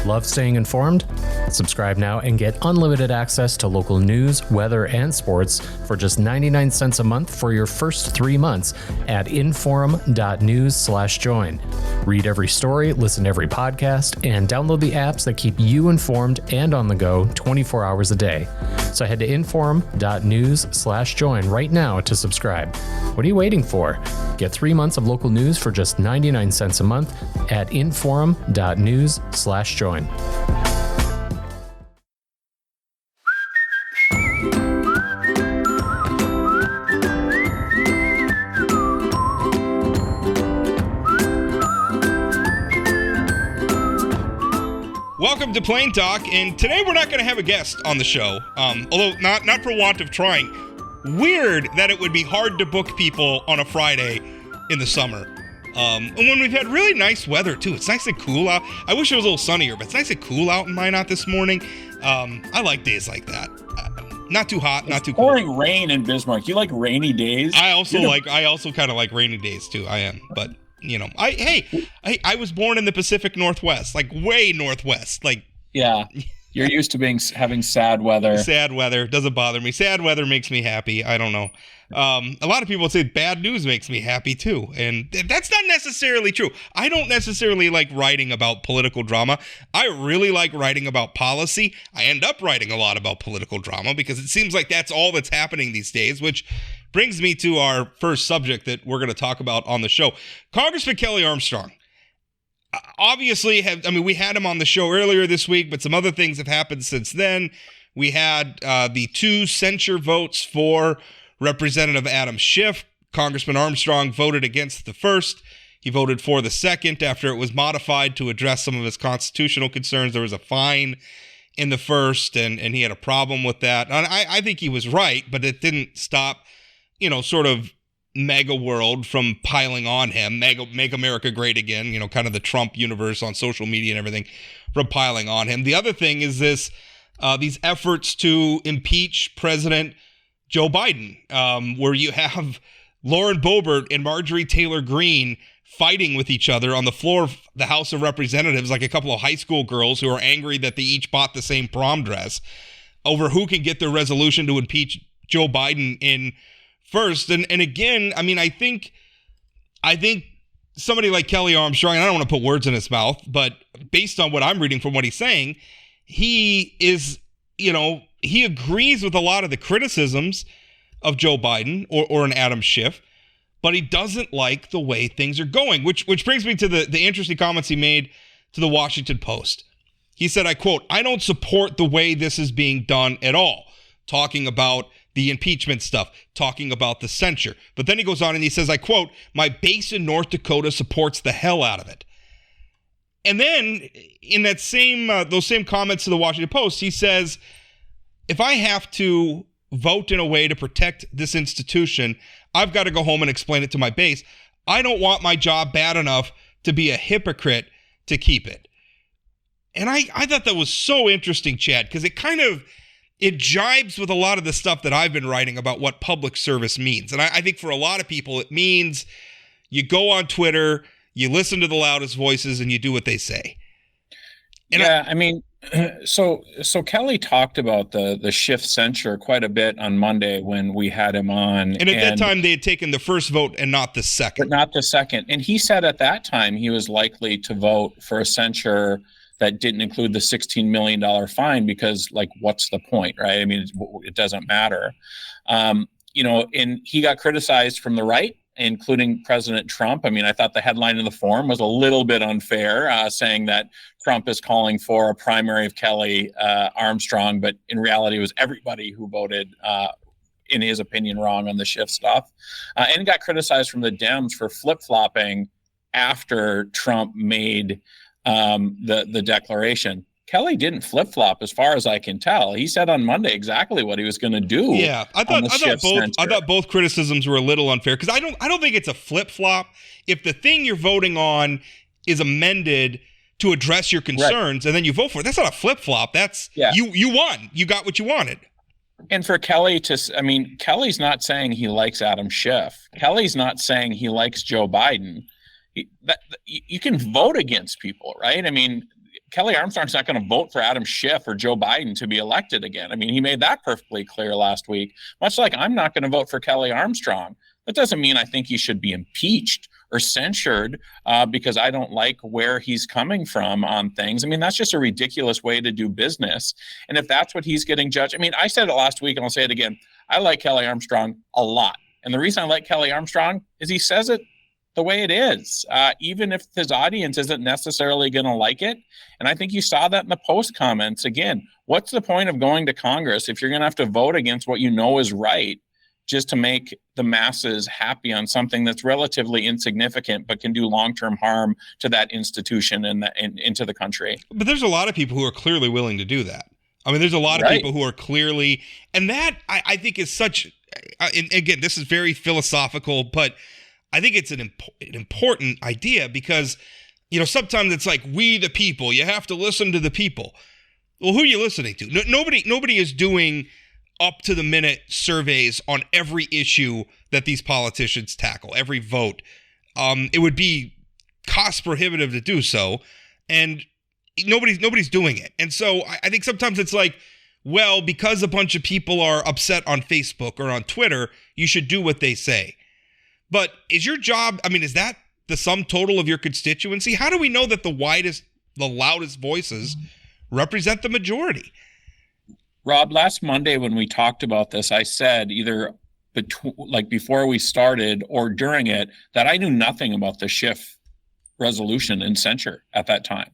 Love staying informed? Subscribe now and get unlimited access to local news, weather, and sports for just 99 cents a month for your first 3 months at inforum.news/join. Read every story, listen to every podcast, and download the apps that keep you informed and on the go 24 hours a day. So head to inforum.news/join right now to subscribe. What are you waiting for? Get 3 months of local news for just 99 cents a month at inforum.news/join. Welcome to Plain Talk, and today we're not going to have a guest on the show, although not for want of trying. Weird that it would be hard to book people on a Friday in the summer. And when we've had really nice weather, too. It's nice and cool out. I wish it was a little sunnier, but it's nice and cool out in Minot this morning. I like days like that. Not too hot, not too cold. Pouring rain in Bismarck. You like rainy days? I also kind of like rainy days, too. I am, but... You know, I was born in the Pacific Northwest, like way Northwest, like. Yeah, you're used to having sad weather. Sad weather doesn't bother me. Sad weather makes me happy. I don't know. A lot of people say bad news makes me happy too, and that's not necessarily true. I don't necessarily like writing about political drama. I really like writing about policy. I end up writing a lot about political drama because it seems like that's all that's happening these days, which brings me to our first subject that we're going to talk about on the show. Congressman Kelly Armstrong. Obviously, we had him on the show earlier this week, but some other things have happened since then. We had the 2 censure votes for Representative Adam Schiff. Congressman Armstrong voted against the first. He voted for the second after it was modified to address some of his constitutional concerns. There was a fine in the first, and he had a problem with that. And I think he was right, but it didn't stop sort of mega world from piling on him, make America great again, kind of the Trump universe on social media and everything from piling on him. The other thing is these efforts to impeach President Joe Biden, where you have Lauren Boebert and Marjorie Taylor Greene fighting with each other on the floor of the House of Representatives, like a couple of high school girls who are angry that they each bought the same prom dress over who can get their resolution to impeach Joe Biden in first. And again, I think somebody like Kelly Armstrong, and I don't want to put words in his mouth, but based on what I'm reading from what he's saying, he is, he agrees with a lot of the criticisms of Joe Biden or an Adam Schiff, but he doesn't like the way things are going, which brings me to the interesting comments he made to the Washington Post. He said, I quote, "I don't support the way this is being done at all," talking about the impeachment stuff, talking about the censure. But then he goes on and he says, I quote, "My base in North Dakota supports the hell out of it." And then in that those same comments to the Washington Post, he says, "If I have to vote in a way to protect this institution, I've got to go home and explain it to my base. I don't want my job bad enough to be a hypocrite to keep it." And I thought that was so interesting, Chad, because it jibes with a lot of the stuff that I've been writing about what public service means. And I think for a lot of people, it means you go on Twitter, you listen to the loudest voices, and you do what they say. And so Kelly talked about the Schiff censure quite a bit on Monday when we had him on. And at that time, they had taken the first vote and not the second. But not the second. And he said at that time he was likely to vote for a censure that didn't include the $16 million fine because, what's the point, right? It doesn't matter. And he got criticized from the right, including President Trump. I thought the headline in the Forum was a little bit unfair, saying that Trump is calling for a primary of Kelly Armstrong, but in reality, it was everybody who voted, in his opinion, wrong on the Schiff stuff. And got criticized from the Dems for flip-flopping after Trump made the declaration. Kelly didn't flip-flop as far as I can tell. He said on Monday exactly what he was going to do. Yeah, I thought both criticisms were a little unfair because I don't think it's a flip-flop. If the thing you're voting on is amended to address your concerns, right, and then you vote for it, that's not a flip-flop. That's you won. You got what you wanted. And for Kelly Kelly's not saying he likes Adam Schiff. Kelly's not saying he likes Joe Biden. You can vote against people, right? Kelly Armstrong's not going to vote for Adam Schiff or Joe Biden to be elected again. I mean, he made that perfectly clear last week, much like I'm not going to vote for Kelly Armstrong. That doesn't mean I think he should be impeached or censured because I don't like where he's coming from on things. I mean, that's just a ridiculous way to do business. And if that's what he's getting judged, I mean, I said it last week and I'll say it again. I like Kelly Armstrong a lot. And the reason I like Kelly Armstrong is he says it the way it is, even if his audience isn't necessarily going to like it. And I think you saw that in the post comments. Again, what's the point of going to Congress if you're going to have to vote against what you know is right just to make the masses happy on something that's relatively insignificant but can do long-term harm to that institution and into the country? But there's a lot of people who are clearly willing to do that. I mean, there's a lot of people who are clearly, and that I think is such, and again, this is very philosophical, but I think it's an important idea because, you know, sometimes it's like, we the people, you have to listen to the people. Well, who are you listening to? Nobody is doing up to the minute surveys on every issue that these politicians tackle, every vote. It would be cost prohibitive to do so, and nobody's doing it. And so I think sometimes it's like, well, because a bunch of people are upset on Facebook or on Twitter, you should do what they say. But is your job, I mean, is that the sum total of your constituency? How do we know that the loudest voices represent the majority? Rob, last Monday when we talked about this, I said either before we started or during it that I knew nothing about the Schiff resolution and censure at that time.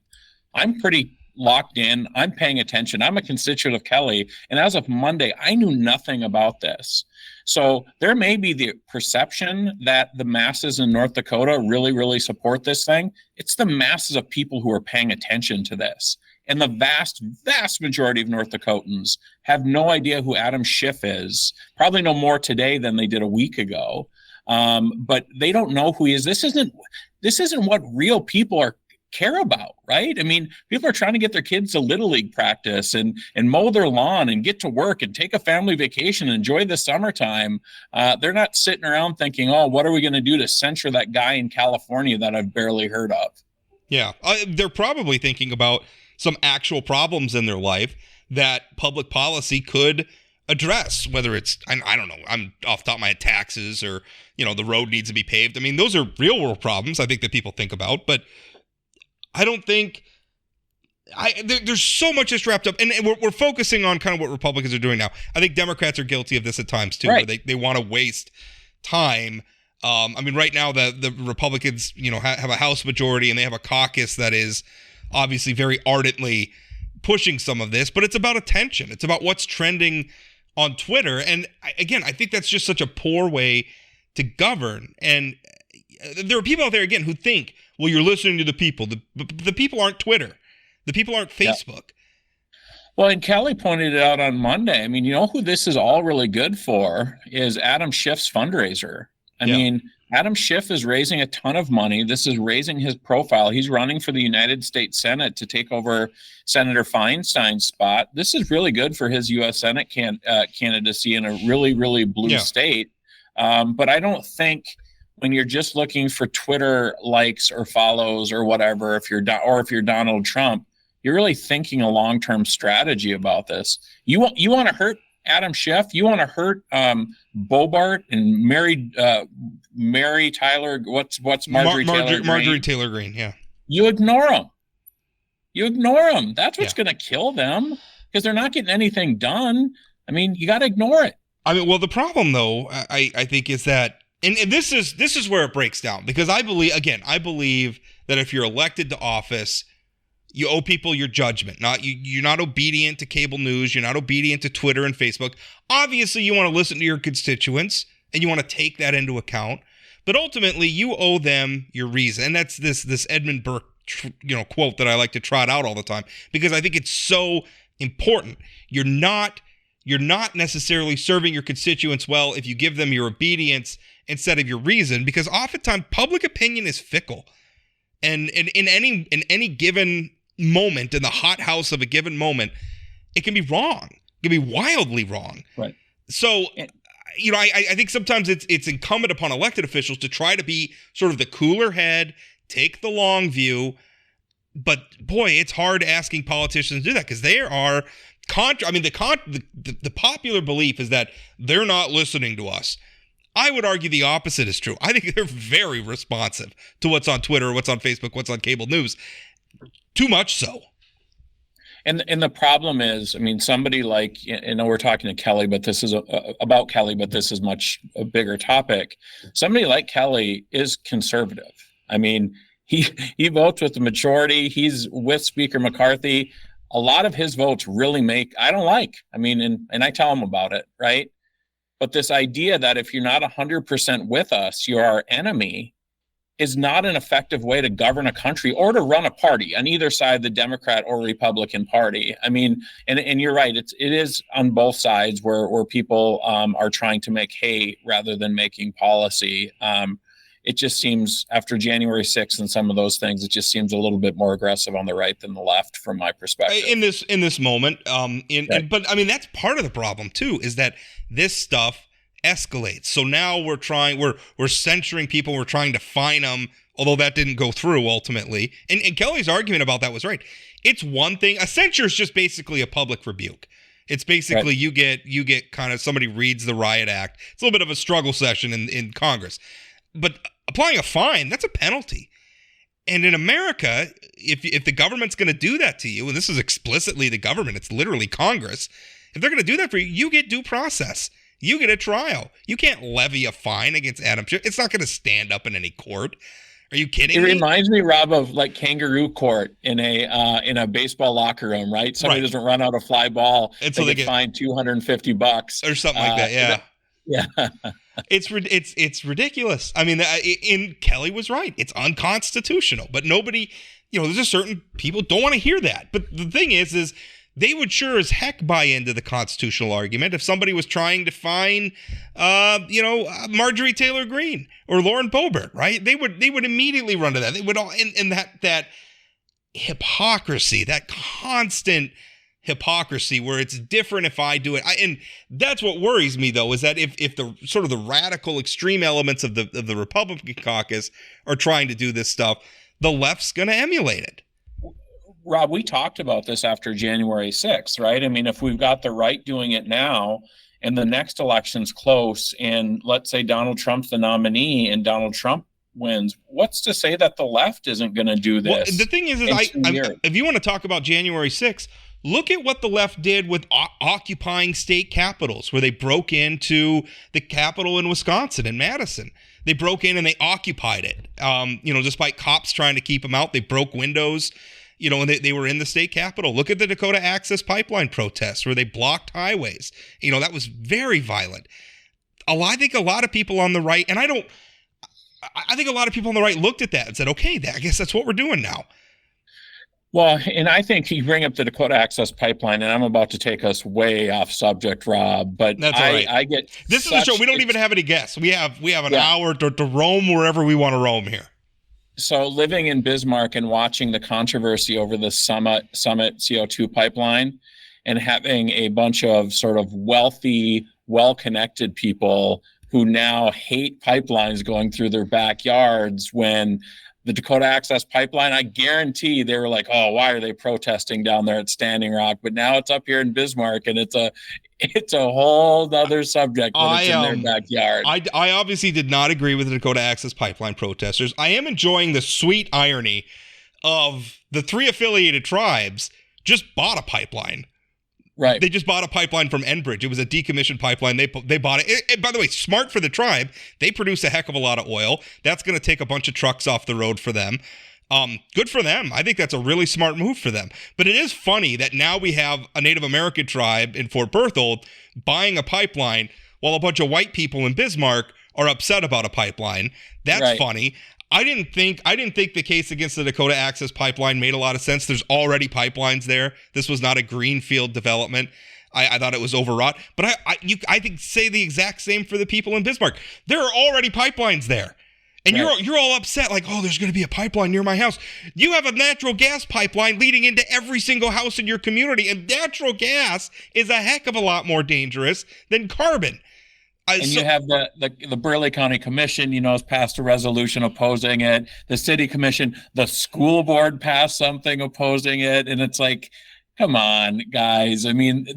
I'm pretty locked in. I'm paying attention. I'm a constituent of Kelly. And as of Monday, I knew nothing about this. So there may be the perception that the masses in North Dakota really, really support this thing. It's the masses of people who are paying attention to this. And the vast, vast majority of North Dakotans have no idea who Adam Schiff is, probably no more today than they did a week ago. But they don't know who he is. This isn't what real people care about, right? I mean, people are trying to get their kids to Little League practice and mow their lawn and get to work and take a family vacation and enjoy the summertime. They're not sitting around thinking, oh, what are we going to do to censure that guy in California that I've barely heard of? Yeah. They're probably thinking about some actual problems in their life that public policy could address, whether it's, I don't know, I'm off the top of my head, taxes or, you know, the road needs to be paved. I mean, those are real world problems I think that people think about, but I don't think there's so much that's wrapped up, and we're focusing on kind of what Republicans are doing now. I think Democrats are guilty of this at times too, right, where they want to waste time. I mean, right now the Republicans, you know, have a House majority and they have a caucus that is obviously very ardently pushing some of this, but it's about attention. It's about what's trending on Twitter, and again, I think that's just such a poor way to govern. And there are people out there again who think, well, you're listening to the people. The people aren't Twitter. The people aren't Facebook. Yeah. Well, and Kelly pointed it out on Monday. I mean, you know who this is all really good for is Adam Schiff's fundraiser. I mean, Adam Schiff is raising a ton of money. This is raising his profile. He's running for the United States Senate to take over Senator Feinstein's spot. This is really good for his U.S. Senate candidacy in a really, really blue state. But I don't think when you're just looking for Twitter likes or follows or whatever, if you're Donald Trump, you're really thinking a long-term strategy about this. You want to hurt Adam Schiff? You want to hurt Bobart and Mary Tyler? What's Marjorie Taylor Greene? Marjorie Taylor Greene, yeah. You ignore them. That's what's going to kill them because they're not getting anything done. I mean, you got to ignore it. I mean, well, the problem though, I think is that. And this is where it breaks down, because I believe that if you're elected to office, you owe people your judgment. You're not obedient to cable news. You're not obedient to Twitter and Facebook. Obviously, you want to listen to your constituents and you want to take that into account. But ultimately, you owe them your reason. And that's this Edmund Burke quote that I like to trot out all the time, because I think it's so important. You're not necessarily serving your constituents well if you give them your obedience instead of your reason, because oftentimes public opinion is fickle, and in any given moment, in the hothouse of a given moment, it can be wrong. It can be wildly wrong. Right. So, you know, I think sometimes it's incumbent upon elected officials to try to be sort of the cooler head, take the long view, But boy, it's hard asking politicians to do that because they are the popular belief is that they're not listening to us. I would argue the opposite is true. I think they're very responsive to what's on Twitter, what's on Facebook, what's on cable news. Too much so. And the problem is, I mean, somebody like, I know we're talking to Kelly, but this is about Kelly, but this is much a bigger topic. Somebody like Kelly is conservative. I mean, he votes with the majority. He's with Speaker McCarthy. A lot of his votes really I don't like. I mean, and I tell him about it, right? But this idea that if you're not 100% with us, you're our enemy, is not an effective way to govern a country or to run a party on either side, the Democrat or Republican Party. I mean, and you're right, it is on both sides where people are trying to make hay rather than making policy. It just seems after January 6th and some of those things, it just seems a little bit more aggressive on the right than the left from my perspective. In this moment, but I mean, that's part of the problem too, is that this stuff escalates. So now we're censoring people. We're trying to fine them, although that didn't go through ultimately. And Kelly's argument about that was right. It's one thing. A censure is just basically a public rebuke. It's basically right. you get kind of somebody reads the riot act. It's a little bit of a struggle session in Congress. But applying a fine, that's a penalty. And in America, if the government's going to do that to you, and this is explicitly the government, it's literally Congress, if they're going to do that for you, you get due process. You get a trial. You can't levy a fine against Adam Schiff. It's not going to stand up in any court. Are you kidding me? It reminds me, Rob, of like kangaroo court in a baseball locker room, right? Somebody doesn't run out a fly ball, and so they get fined $250 or something like that. Yeah, yeah. It's ridiculous. I mean, Kelly was right. It's unconstitutional. But nobody, there's a certain people don't want to hear that. But the thing is they would sure as heck buy into the constitutional argument if somebody was trying to fine, Marjorie Taylor Greene or Lauren Boebert, right? They would immediately run to that. They would all, and that hypocrisy, that constant hypocrisy where it's different if I do it. And that's what worries me, though, is that if the sort of the radical extreme elements of the Republican caucus are trying to do this stuff, the left's going to emulate it. Rob, we talked about this after January 6th, right? I mean, if we've got the right doing it now and the next election's close and let's say Donald Trump's the nominee and Donald Trump wins, what's to say that the left isn't going to do this? Well, the thing is if you want to talk about January 6th, look at what the left did with occupying state capitals, where they broke into the Capitol in Wisconsin, in Madison. They broke in and they occupied it. Despite cops trying to keep them out, they broke windows. And they were in the state capitol. Look at the Dakota Access Pipeline protests where they blocked highways. That was very violent. I think a lot of people on the right, and I think a lot of people on the right looked at that and said, okay, I guess that's what we're doing now. Well, and I think you bring up the Dakota Access Pipeline, and I'm about to take us way off subject, Rob. But that's all right. I get this is a show. We don't even have any guests. We have an hour to roam wherever we want to roam here. So living in Bismarck and watching the controversy over the Summit CO2 pipeline and having a bunch of sort of wealthy, well-connected people who now hate pipelines going through their backyards when the Dakota Access Pipeline, I guarantee they were like, oh, why are they protesting down there at Standing Rock? But now it's up here in Bismarck and it's a whole other subject when it's in their backyard. I obviously did not agree with the Dakota Access Pipeline protesters. I am enjoying the sweet irony of the three affiliated tribes just bought a pipeline. Right. They just bought a pipeline from Enbridge. It was a decommissioned pipeline. They bought it. And by the way, smart for the tribe. They produce a heck of a lot of oil. That's going to take a bunch of trucks off the road for them. Good for them. I think that's a really smart move for them. But it is funny that now we have a Native American tribe in Fort Berthold buying a pipeline while a bunch of white people in Bismarck are upset about a pipeline. That's funny. I didn't think the case against the Dakota Access Pipeline made a lot of sense. There's already pipelines there. This was not a greenfield development. I thought it was overwrought. But I think say the exact same for the people in Bismarck. There are already pipelines there. And you're all upset like, oh, there's going to be a pipeline near my house. You have a natural gas pipeline leading into every single house in your community. And natural gas is a heck of a lot more dangerous than carbon. You have the Burleigh County Commission, has passed a resolution opposing it. The city commission, the school board passed something opposing it. And it's like, come on, guys. I mean,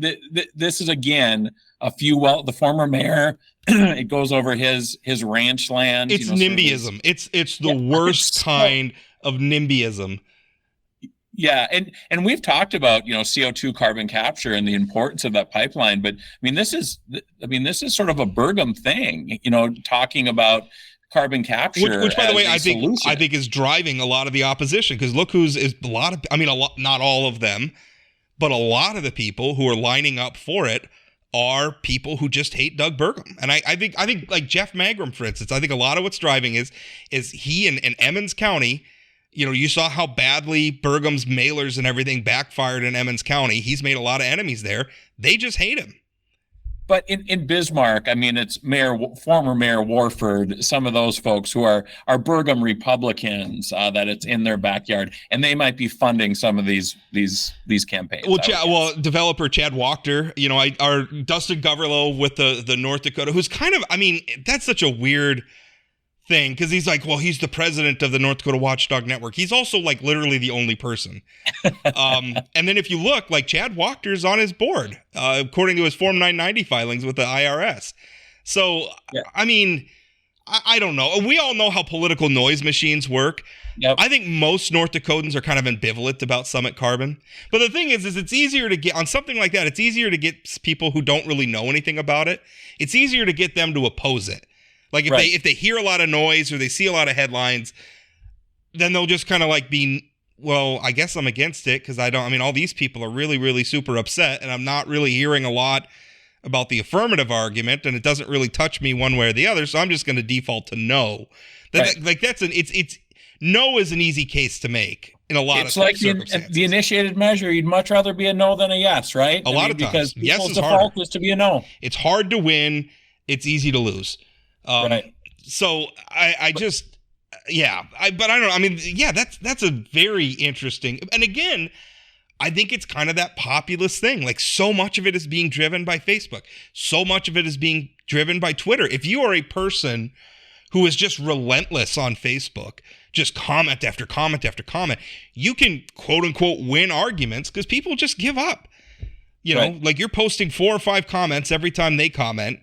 this is, again, the former mayor, it goes over his ranch land. It's NIMBYism. It's the worst kind of NIMBYism. Yeah, and we've talked about CO2 carbon capture and the importance of that pipeline, but this is sort of a Burgum thing, talking about carbon capture, which by the way, I think is driving a lot of the opposition, because look not all of them, but a lot of the people who are lining up for it are people who just hate Doug Burgum. And I think like Jeff Mangrum, for instance, I think a lot of what's driving is he in Emmons County. You saw how badly Burgum's mailers and everything backfired in Emmons County. He's made a lot of enemies there. They just hate him. But in Bismarck, it's former Mayor Warford, some of those folks who are Burgum Republicans, that it's in their backyard, and they might be funding some of these campaigns. Developer Chad Wachter, our Dustin Goverlow with the North Dakota, who's kind of, that's such a weird thing, because he's like, well, he's the president of the North Dakota Watchdog Network. He's also like literally the only person. And then if you look, like Chad Wachter's on his board, according to his Form 990 filings with the IRS. So, yeah. I don't know. We all know how political noise machines work. Yep. I think most North Dakotans are kind of ambivalent about Summit Carbon. But the thing is it's easier to get on something like that. It's easier to get people who don't really know anything about it. It's easier to get them to oppose it. Like if they hear a lot of noise or they see a lot of headlines, then they'll just kind of like well, I guess I'm against it because all these people are really, really super upset, and I'm not really hearing a lot about the affirmative argument, and it doesn't really touch me one way or the other, so I'm just going to default to no. No is an easy case to make in a lot of circumstances. It's like the initiated measure. You'd much rather be a no than a yes, right? A lot of times. Because yes people's is default harder. is to be a no. It's hard to win. It's easy to lose. Right. So I don't know. That's a very interesting. And again, I think it's kind of that populist thing. Like, so much of it is being driven by Facebook. So much of it is being driven by Twitter. If you are a person who is just relentless on Facebook, just comment after comment after comment, you can quote unquote win arguments because people just give up. Like you're posting 4 or 5 comments every time they comment.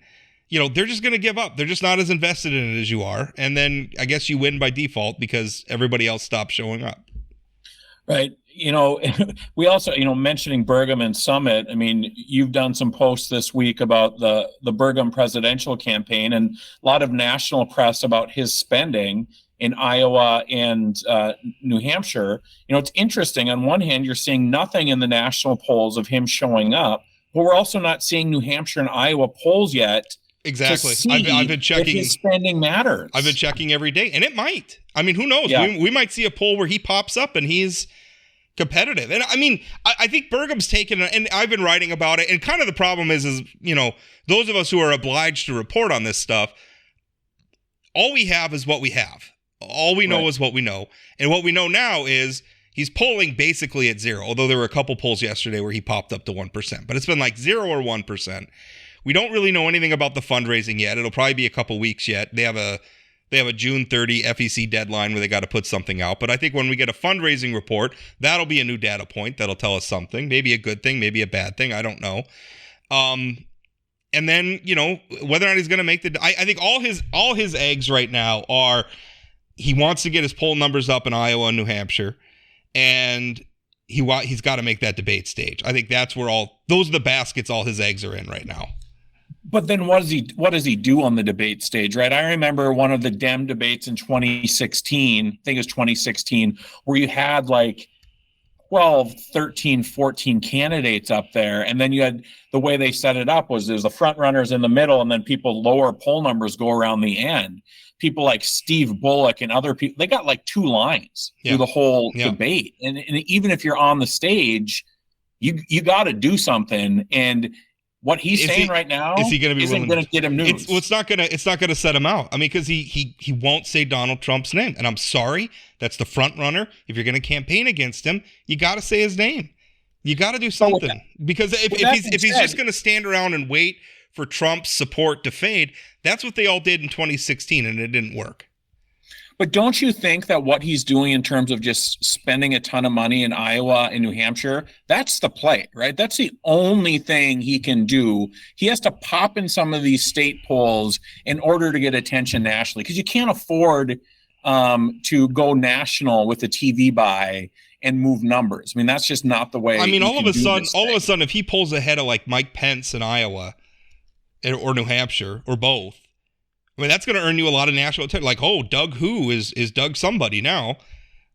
They're just going to give up. They're just not as invested in it as you are. And then I guess you win by default because everybody else stops showing up. Right. We also, mentioning Burgum and Summit, you've done some posts this week about the Burgum presidential campaign and a lot of national press about his spending in Iowa and New Hampshire. It's interesting. On one hand, you're seeing nothing in the national polls of him showing up, but we're also not seeing New Hampshire and Iowa polls yet. Exactly. I've been checking. If his spending matters. I've been checking every day, and it might. Who knows? Yeah. We might see a poll where he pops up and he's competitive. And I think Burgum's taken, and I've been writing about it. And kind of the problem is those of us who are obliged to report on this stuff, all we have is what we have. All we know is what we know, and what we know now is he's polling basically at 0. Although there were a couple polls yesterday where he popped up to 1%, but it's been like 0 or 1%. We don't really know anything about the fundraising yet. It'll probably be a couple weeks yet. They have a June 30 FEC deadline where they got to put something out. But I think when we get a fundraising report, that'll be a new data point that'll tell us something. Maybe a good thing, maybe a bad thing. I don't know. And then whether or not he's going to make I think all his eggs right now are he wants to get his poll numbers up in Iowa and New Hampshire, and he's got to make that debate stage. I think that's where those are the baskets all his eggs are in right now. But then what does he do on the debate stage, right? I remember one of the Dem debates in 2016, I think it was 2016, where you had like 12, 13, 14 candidates up there. And then you had the way they set it up was there's the front runners in the middle, and then people lower poll numbers go around the end. People like Steve Bullock and other people, they got like 2 lines through the whole debate. And even if you're on the stage, you got to do something. And what he's saying right now isn't going to get him news. It's not going to set him out. Because he won't say Donald Trump's name. And I'm sorry, that's the front runner. If you're going to campaign against him, you got to say his name. You got to do something. Because if he's just going to stand around and wait for Trump's support to fade. That's what they all did in 2016, and it didn't work. But don't you think that what he's doing in terms of just spending a ton of money in Iowa and New Hampshire, that's the play, right? That's the only thing he can do. He has to pop in some of these state polls in order to get attention nationally, because you can't afford to go national with a TV buy and move numbers. I mean, that's just not the way. I mean, all of a sudden, if he pulls ahead of like Mike Pence in Iowa or New Hampshire or both, I mean, that's going to earn you a lot of national attention. Like, oh, Doug who is Doug somebody now,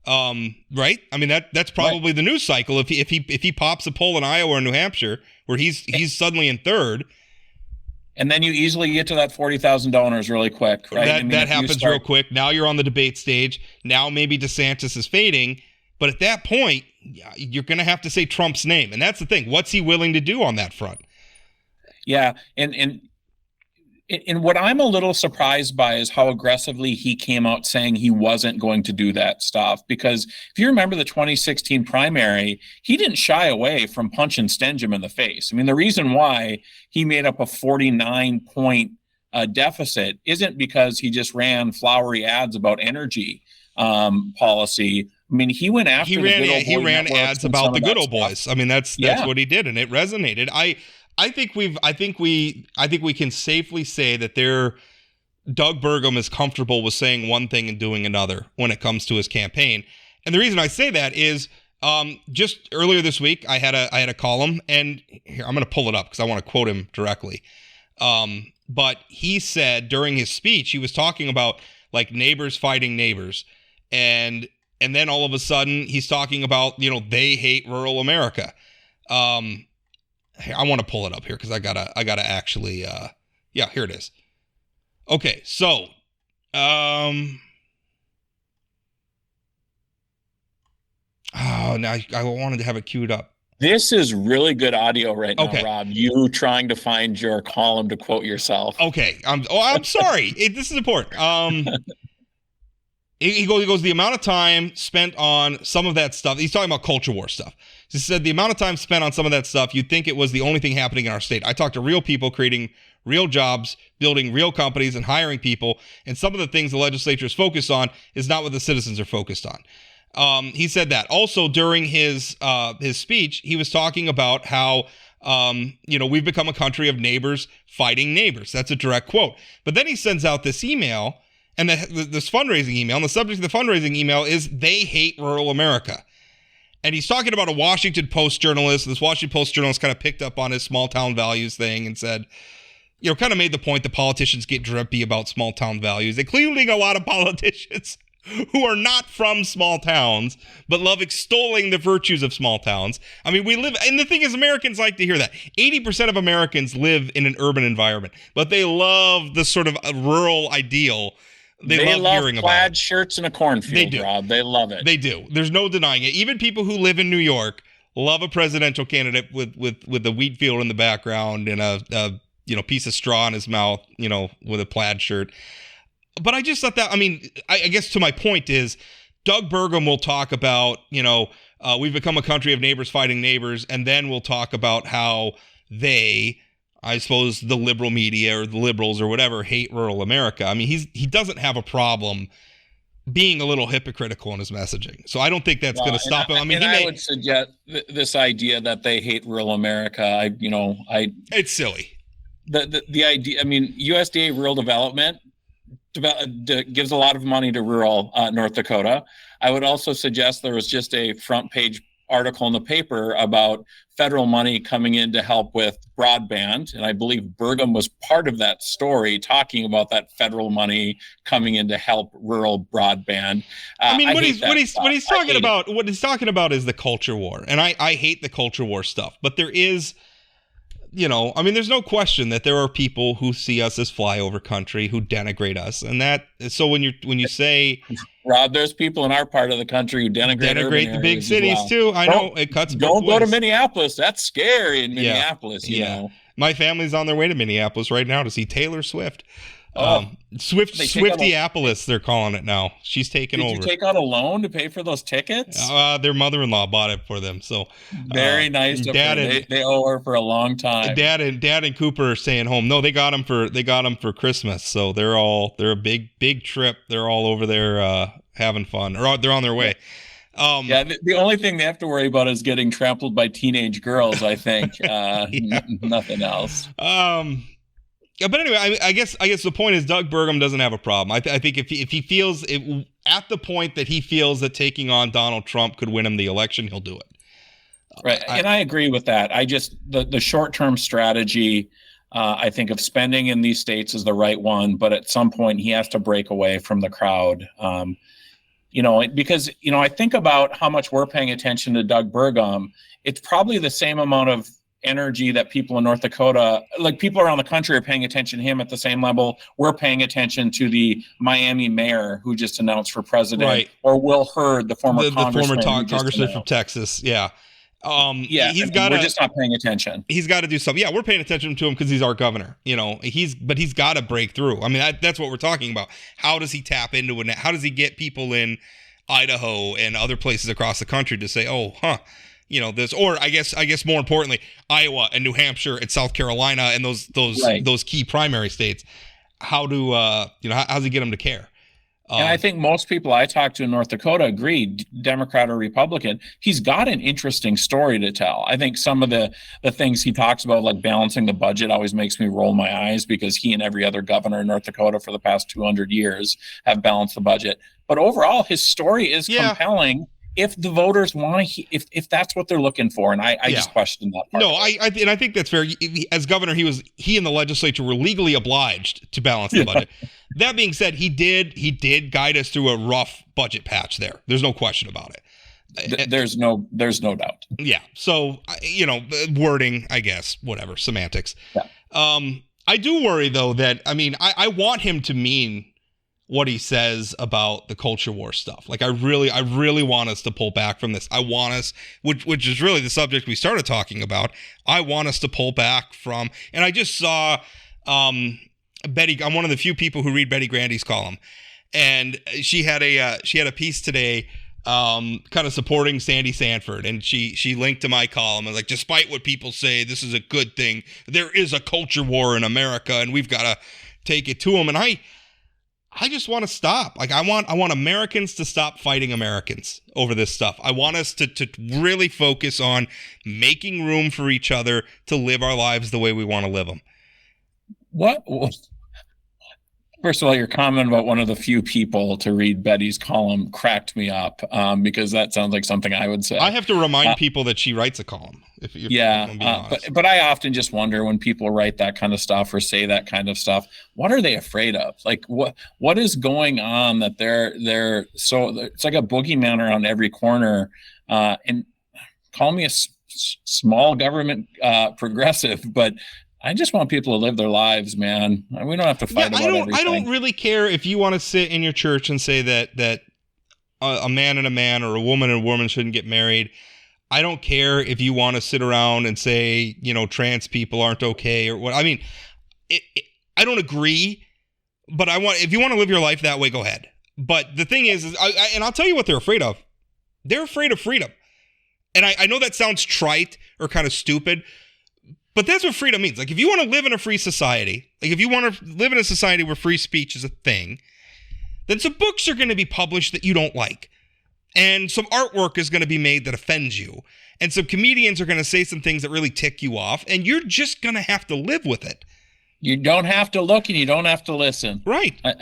right? I mean, that's probably the news cycle. If he pops a poll in Iowa or New Hampshire where he's suddenly in third, and then you easily get to that $40,000 really quick, right? That happens real quick. Now you're on the debate stage. Now maybe DeSantis is fading, but at that point, you're going to have to say Trump's name, and that's the thing. What's he willing to do on that front? Yeah, and what I'm a little surprised by is how aggressively he came out saying he wasn't going to do that stuff. Because if you remember the 2016 primary, he didn't shy away from punching Stenjum in the face. I mean, the reason why he made up a 49-point deficit isn't because he just ran flowery ads about energy policy. I mean, he went after he ran ads about the good old boys. I mean, that's what he did, and it resonated. I think we can safely say that Doug Burgum is comfortable with saying one thing and doing another when it comes to his campaign. And the reason I say that is just earlier this week I had a column, and here I'm going to pull it up because I want to quote him directly. But he said during his speech, he was talking about like neighbors fighting neighbors, and then all of a sudden he's talking about, they hate rural America. I want to pull it up here because I gotta actually here it is. Okay, so now I wanted to have it queued up. This is really good audio right now, okay. Rob. You trying to find your column to quote yourself. Okay, I'm sorry. This is important. He goes, the amount of time spent on some of that stuff. He's talking about culture war stuff. He said the amount of time spent on some of that stuff, you'd think it was the only thing happening in our state. I talked to real people creating real jobs, building real companies, and hiring people. And some of the things the legislature is focused on is not what the citizens are focused on. He said that. Also, during his speech, he was talking about how we've become a country of neighbors fighting neighbors. That's a direct quote. But then he sends out this email. And this fundraising email, and the subject of the fundraising email is they hate rural America. And he's talking about a Washington Post journalist. This Washington Post journalist kind of picked up on his small town values thing and said, kind of made the point that politicians get drippy about small town values, including a lot of politicians who are not from small towns, but love extolling the virtues of small towns. I mean, and the thing is, Americans like to hear that. 80% of Americans live in an urban environment, but they love the sort of rural ideal. They love hearing about plaid shirts in a cornfield, they do. Rob. They love it. They do. There's no denying it. Even people who live in New York love a presidential candidate with a wheat field in the background and a piece of straw in his mouth, with a plaid shirt. But I just thought that, I guess to my point is, Doug Burgum will talk about, we've become a country of neighbors fighting neighbors, and then we'll talk about how I suppose the liberal media or the liberals or whatever hate rural America. I mean, he doesn't have a problem being a little hypocritical in his messaging. So I don't think that's going to stop him. I would suggest this idea that they hate rural America. It's silly. The idea. USDA rural development gives a lot of money to rural North Dakota. I would also suggest there was just a front page article in the paper about federal money coming in to help with broadband. And I believe Burgum was part of that story, talking about that federal money coming in to help rural broadband. What he's talking about is the culture war. And I hate the culture war stuff, but there is, there's no question that there are people who see us as flyover country, who denigrate us. And so when you say, Rob, there's people in our part of the country who denigrate the big cities too. I know it cuts both ways. Don't go to Minneapolis. That's scary in Minneapolis, you know. My family's on their way to Minneapolis right now to see Taylor Swift. Swiftieapolis, they're calling it now. She's taken over. Did you take out a loan to pay for those tickets? Their mother-in-law bought it for them. So very nice of her. They owe her for a long time. Dad and Cooper are staying home. No, they got them for Christmas. So they're a big trip. They're all over there having fun, or they're on their way. The only thing they have to worry about is getting trampled by teenage girls, I think. Nothing else. But anyway, I guess the point is Doug Burgum doesn't have a problem. I think if he feels it, at the point that he feels that taking on Donald Trump could win him the election, he'll do it. Right, and I agree with that. I just the short-term strategy, I think, of spending in these states is the right one, but at some point he has to break away from the crowd. Because I think about how much we're paying attention to Doug Burgum. It's probably the same amount of energy that people in North Dakota, like people around the country, are paying attention to him at the same level. We're paying attention to the Miami mayor who just announced for president, right? Or Will Hurd, the former congressman from Texas. Yeah. We're just not paying attention. He's got to do something. Yeah, we're paying attention to him because he's our governor. He's got to break through. I mean, that's what we're talking about. How does he tap into it? How does he get people in Idaho and other places across the country to say, this, or I guess more importantly, Iowa and New Hampshire and South Carolina and those key primary states. How does he get them to care? And I think most people I talk to in North Dakota agree, Democrat or Republican, he's got an interesting story to tell. I think some of the things he talks about, like balancing the budget, always makes me roll my eyes, because he and every other governor in North Dakota for the past 200 years have balanced the budget. But overall, his story is compelling if the voters want to, if that's what they're looking for. And I just question that part. No, I think that's fair. As governor, he and the legislature were legally obliged to balance the budget. That being said, he did guide us through a rough budget patch there. There's no question about it. There's no doubt. Yeah. So, wording, I guess, whatever, semantics. Yeah. I do worry though that, I want him to mean what he says about the culture war stuff. Like I really want us to pull back from this. I want us, which is really the subject we started talking about. I want us to pull back from, and I just saw Betty. I'm one of the few people who read Betty Grandy's column, and she had a piece today, kind of supporting Sandy Sanford, and she linked to my column and like, despite what people say, this is a good thing. There is a culture war in America, and we've got to take it to them. And I just want to stop. Like I want Americans to stop fighting Americans over this stuff. I want us to really focus on making room for each other to live our lives the way we want to live them. What? First of all, your comment about one of the few people to read Betty's column cracked me up, because that sounds like something I would say. I have to remind people that she writes a column. But I often just wonder when people write that kind of stuff or say that kind of stuff, what are they afraid of? Like what is going on that they're so, it's like a boogeyman around every corner, and call me a small government progressive, but I just want people to live their lives, man. We don't have to fight about everything. I don't really care if you want to sit in your church and say that a man and a man or a woman and a woman shouldn't get married. I don't care if you want to sit around and say, trans people aren't okay or what. I don't agree, but if you want to live your life that way, go ahead. But the thing is and I'll tell you what they're afraid of. They're afraid of freedom. And I know that sounds trite or kind of stupid, but that's what freedom means. Like if you want to live in a free society, like if you want to live in a society where free speech is a thing, then some books are going to be published that you don't like. And some artwork is going to be made that offends you. And some comedians are going to say some things that really tick you off. And you're just going to have to live with it. You don't have to look and you don't have to listen. Right. I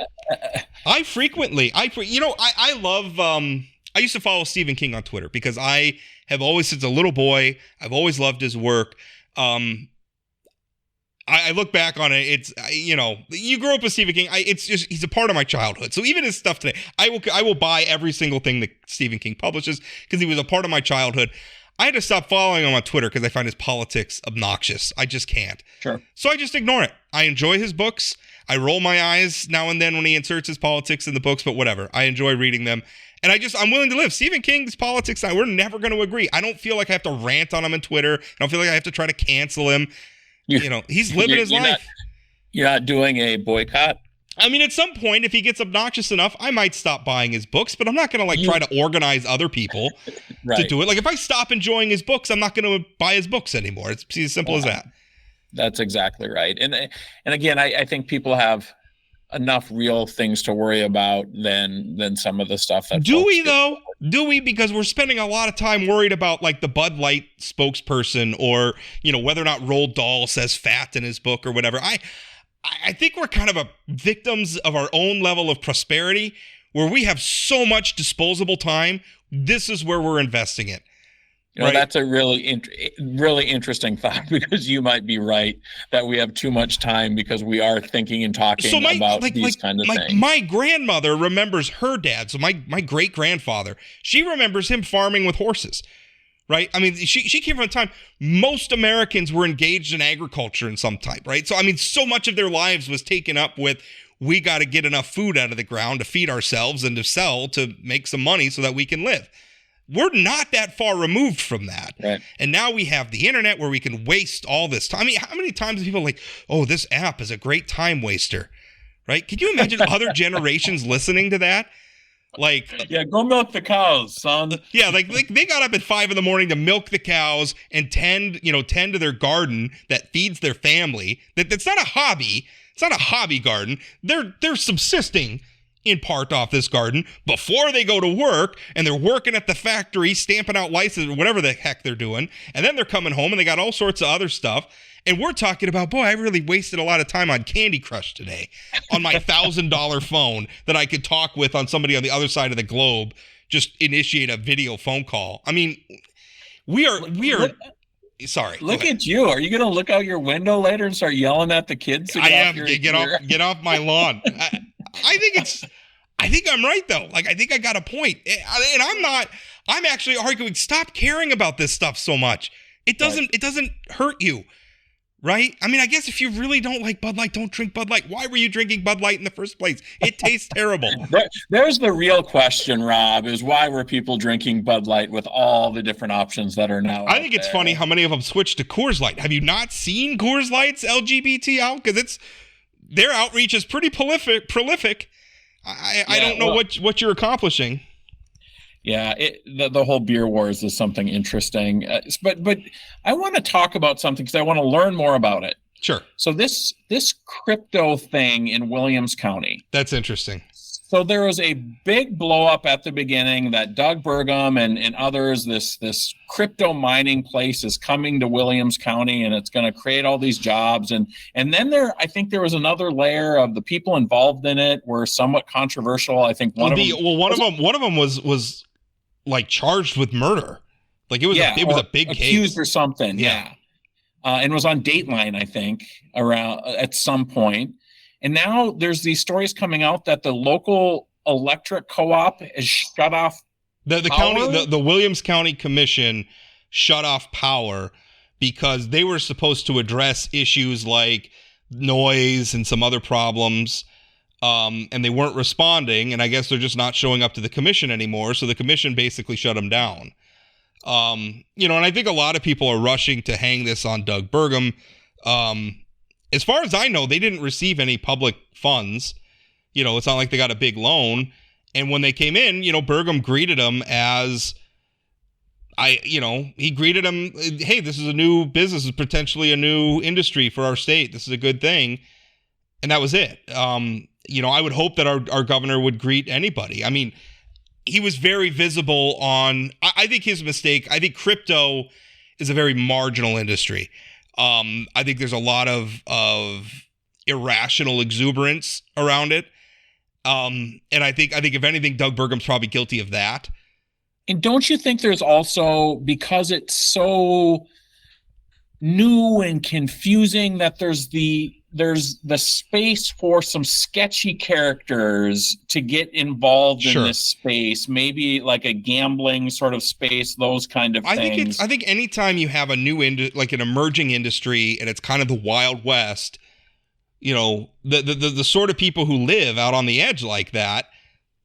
love, I used to follow Stephen King on Twitter because I have always, since a little boy, I've always loved his work. I look back on it. It's you grew up with Stephen King. It's just he's a part of my childhood. So even his stuff today, I will buy every single thing that Stephen King publishes because he was a part of my childhood. I had to stop following him on Twitter because I find his politics obnoxious. I just can't. Sure. So I just ignore it. I enjoy his books. I roll my eyes now and then when he inserts his politics in the books, but whatever. I enjoy reading them. And I'm willing to live. Stephen King's politics, we're never going to agree. I don't feel like I have to rant on him on Twitter. I don't feel like I have to try to cancel him. He's living his life. You're not doing a boycott? I mean, at some point, if he gets obnoxious enough, I might stop buying his books, but I'm not going to try to organize other people to do it. Like if I stop enjoying his books, I'm not going to buy his books anymore. It's as simple as that. That's exactly right. And again, I think people have enough real things to worry about than some of the stuff that do we though? Do we? Because we're spending a lot of time worried about like the Bud Light spokesperson or, whether or not Roald Dahl says fat in his book or whatever. I think we're kind of victims of our own level of prosperity where we have so much disposable time. This is where we're investing it. Right? That's a really interesting thought, because you might be right that we have too much time because we are thinking and talking about these kind of things. My grandmother remembers her dad. So my great-grandfather, she remembers him farming with horses. Right? I mean, she came from a time most Americans were engaged in agriculture in some type, right? So, I mean, so much of their lives was taken up with, we got to get enough food out of the ground to feed ourselves and to sell to make some money so that we can live. We're not that far removed from that. Right. And now we have the internet where we can waste all this time. I mean, how many times are people like, oh, this app is a great time waster, right? Could you imagine other generations listening to that? Like, yeah, go milk the cows, son. Yeah, like they got up at 5 a.m. to milk the cows and tend to their garden that feeds their family. That's not a hobby. It's not a hobby garden. They're subsisting in part off this garden before they go to work, and they're working at the factory, stamping out licenses or whatever the heck they're doing. And then they're coming home and they got all sorts of other stuff. And we're talking about, boy, I really wasted a lot of time on Candy Crush today on my $1,000 phone that I could talk with on somebody on the other side of the globe, just initiate a video phone call. I mean, we are sorry. Look at you. Are you going to look out your window later and start yelling at the kids? I am. Get off my lawn. I think I'm right though. Like, I think I got a point. And I'm actually arguing, stop caring about this stuff so much. It doesn't hurt you. Right? I mean, I guess if you really don't like Bud Light, don't drink Bud Light. Why were you drinking Bud Light in the first place? It tastes terrible. There's the real question, Rob, is why were people drinking Bud Light with all the different options that are now I think it's funny how many of them switched to Coors Light. Have you not seen Coors Light's LGBT out? Because their outreach is pretty prolific. I don't know what you're accomplishing. Yeah, the whole beer wars is something interesting. But I want to talk about something because I want to learn more about it. Sure. So this crypto thing in Williams County. That's interesting. So there was a big blow up at the beginning that Doug Burgum and others, this crypto mining place is coming to Williams County and it's going to create all these jobs. And then I think there was another layer of the people involved in it were somewhat controversial. I think one of them was like charged with murder. Like it was a big case. Accused or something. Yeah. And was on Dateline, I think, around at some point. And now there's these stories coming out that the local electric co-op has shut off the county, the Williams County Commission shut off power because they were supposed to address issues like noise and some other problems. And they weren't responding, and I guess they're just not showing up to the commission anymore. So the commission basically shut them down. And I think a lot of people are rushing to hang this on Doug Burgum. As far as I know, they didn't receive any public funds. It's not like they got a big loan. And when they came in, Burgum greeted them as he greeted them. Hey, this is a new business, is potentially a new industry for our state. This is a good thing. And that was it. I would hope that our governor would greet anybody. I mean, he was very visible on, I think his mistake, I think crypto is a very marginal industry. I think there's a lot of irrational exuberance around it. And I think if anything, Doug Burgum's probably guilty of that. And don't you think there's also, because it's so new and confusing, that there's the space for some sketchy characters to get involved in this space, maybe like a gambling sort of space, those kind of things. I think anytime you have a new like an emerging industry and it's kind of the Wild West, the sort of people who live out on the edge like that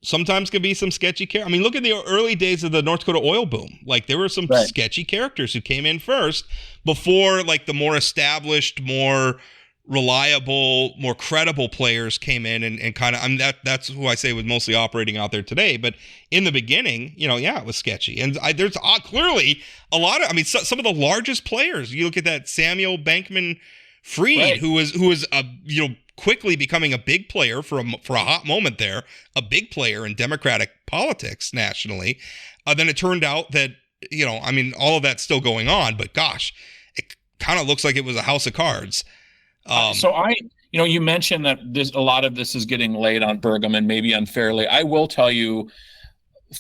sometimes can be some sketchy characters. I mean, look at the early days of the North Dakota oil boom. Like there were some sketchy characters who came in first before like the more established, more reliable, more credible players came in and kind of, I mean, that's who I say was mostly operating out there today. But in the beginning, it was sketchy. And there's clearly a lot of, I mean, some of the largest players. You look at that Samuel Bankman-Fried, right, who was quickly becoming a big player for a hot moment there, a big player in Democratic politics nationally. Then it turned out that, all of that's still going on, but gosh, it kind of looks like it was a house of cards. You mentioned that a lot of this is getting laid on Burgum, and maybe unfairly. I will tell you,